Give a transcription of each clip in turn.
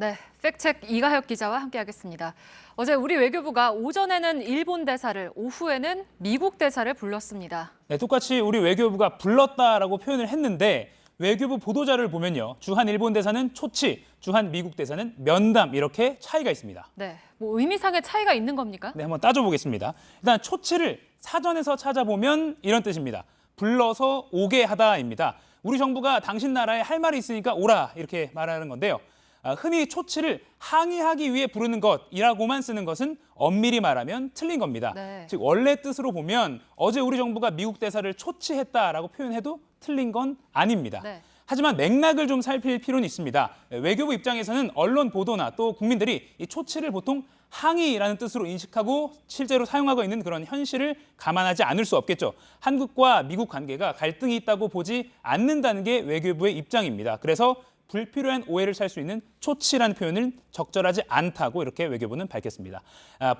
네, 팩트체크 이가혁 기자와 함께하겠습니다. 어제 우리 외교부가 오전에는 일본 대사를, 오후에는 미국 대사를 불렀습니다. 네, 똑같이 우리 외교부가 불렀다라고 표현을 했는데 외교부 보도자료를 보면요. 주한 일본 대사는 초치, 주한 미국 대사는 면담 이렇게 차이가 있습니다. 네, 뭐 의미상의 차이가 있는 겁니까? 네, 한번 따져보겠습니다. 일단 초치를 사전에서 찾아보면 이런 뜻입니다. 불러서 오게 하다입니다. 우리 정부가 당신 나라에 할 말이 있으니까 오라 이렇게 말하는 건데요. 흔히 초치를 항의하기 위해 부르는 것이라고만 쓰는 것은 엄밀히 말하면 틀린 겁니다. 네. 즉 원래 뜻으로 보면 어제 우리 정부가 미국 대사를 초치했다라고 표현해도 틀린 건 아닙니다. 네. 하지만 맥락을 좀 살필 필요는 있습니다. 외교부 입장에서는 언론 보도나 또 국민들이 이 초치를 보통 항의라는 뜻으로 인식하고 실제로 사용하고 있는 그런 현실을 감안하지 않을 수 없겠죠. 한국과 미국 관계가 갈등이 있다고 보지 않는다는 게 외교부의 입장입니다. 그래서 불필요한 오해를 살 수 있는 초치라는 표현은 적절하지 않다고 이렇게 외교부는 밝혔습니다.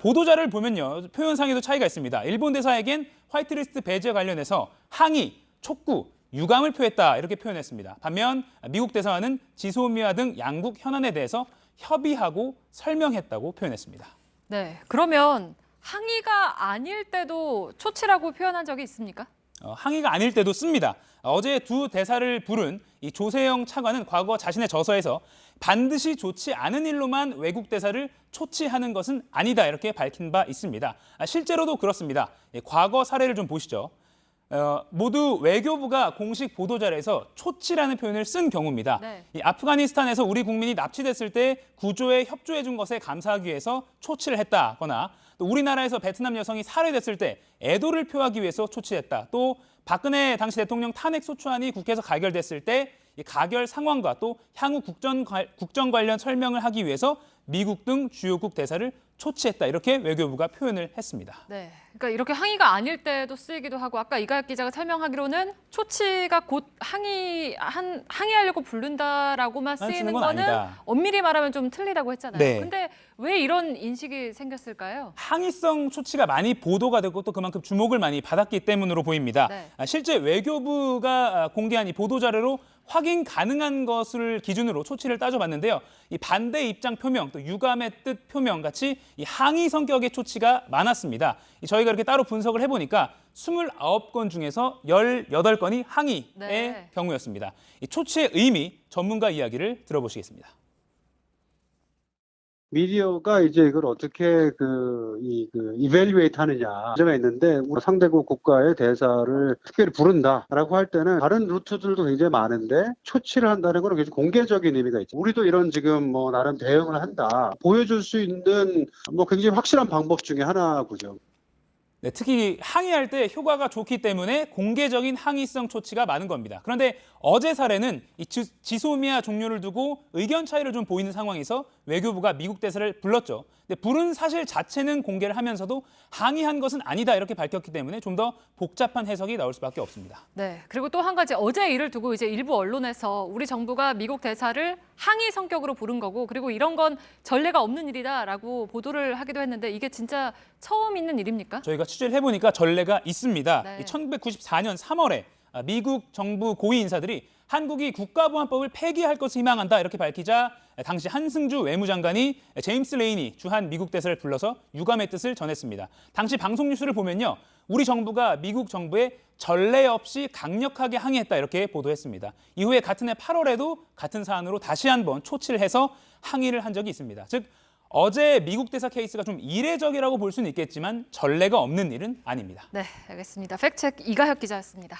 보도자료를 보면요. 표현상에도 차이가 있습니다. 일본 대사에겐 화이트리스트 배제 관련해서 항의, 촉구, 유감을 표했다 이렇게 표현했습니다. 반면 미국 대사관은 지소미아 등 양국 현안에 대해서 협의하고 설명했다고 표현했습니다. 네, 그러면 항의가 아닐 때도 초치라고 표현한 적이 있습니까? 항의가 아닐 때도 씁니다. 어제 두 대사를 부른 이 조세영 차관은 과거 자신의 저서에서 반드시 좋지 않은 일로만 외국 대사를 초치하는 것은 아니다 이렇게 밝힌 바 있습니다. 실제로도 그렇습니다. 과거 사례를 좀 보시죠. 모두 외교부가 공식 보도자료에서 초치라는 표현을 쓴 경우입니다. 네. 이 아프가니스탄에서 우리 국민이 납치됐을 때 구조에 협조해 준 것에 감사하기 위해서 초치를 했다거나 또 우리나라에서 베트남 여성이 살해됐을 때 애도를 표하기 위해서 초치했다. 또 박근혜 당시 대통령 탄핵 소추안이 국회에서 가결됐을 때 이 가결 상황과 또 향후 국정 관련 설명을 하기 위해서 미국 등 주요국 대사를 초치했다. 이렇게 외교부가 표현을 했습니다. 네, 그러니까 이렇게 항의가 아닐 때도 쓰이기도 하고 아까 이가혁 기자가 설명하기로는 초치가 곧 항의하려고 부른다라고만 쓰이는 건 거는 아니다. 엄밀히 말하면 좀 틀리다고 했잖아요. 네. 근데 왜 이런 인식이 생겼을까요? 항의성 초치가 많이 보도가 되고 또 그만큼 주목을 많이 받았기 때문으로 보입니다. 네. 실제 외교부가 공개한 이 보도자료로 확인 가능한 것을 기준으로 초치를 따져봤는데요. 이 반대 입장 표명, 또 유감의 뜻 표명 같이 이 항의 성격의 초치가 많았습니다. 저희가 이렇게 따로 분석을 해보니까 29건 중에서 18건이 항의의 네. 경우였습니다. 이 초치의 의미, 전문가 이야기를 들어보시겠습니다. 미디어가 이제 이걸 어떻게 이벨리웨이트 하느냐 문제가 있는데 우리 상대국 국가의 대사를 특별히 부른다라고 할 때는 다른 루트들도 굉장히 많은데 초치를 한다는 건 굉장히 공개적인 의미가 있죠. 우리도 이런 지금 뭐 나름 대응을 한다 보여줄 수 있는 뭐 굉장히 확실한 방법 중에 하나고요. 네, 특히 항의할 때 효과가 좋기 때문에 공개적인 항의성 초치가 많은 겁니다. 그런데 어제 사례는 이 지소미아 종료를 두고 의견 차이를 좀 보이는 상황에서 외교부가 미국 대사를 불렀죠. 근데 부른 사실 자체는 공개를 하면서도 항의한 것은 아니다 이렇게 밝혔기 때문에 좀 더 복잡한 해석이 나올 수밖에 없습니다. 네, 그리고 또 한 가지 어제 일을 두고 이제 일부 언론에서 우리 정부가 미국 대사를 항의 성격으로 부른 거고 그리고 이런 건 전례가 없는 일이다라고 보도를 하기도 했는데 이게 진짜 처음 있는 일입니까? 저희가 취재를 해보니까 전례가 있습니다. 네. 1994년 3월에 미국 정부 고위 인사들이 한국이 국가보안법을 폐기할 것을 희망한다 이렇게 밝히자 당시 한승주 외무장관이 제임스 레이니 주한 미국 대사를 불러서 유감의 뜻을 전했습니다. 당시 방송 뉴스를 보면요. 우리 정부가 미국 정부에 전례 없이 강력하게 항의했다 이렇게 보도했습니다. 이후에 같은 해 8월에도 같은 사안으로 다시 한번 초치를 해서 항의를 한 적이 있습니다. 즉 어제 미국 대사 케이스가 좀 이례적이라고 볼 수는 있겠지만 전례가 없는 일은 아닙니다. 네, 알겠습니다. 팩트체크 이가혁 기자였습니다.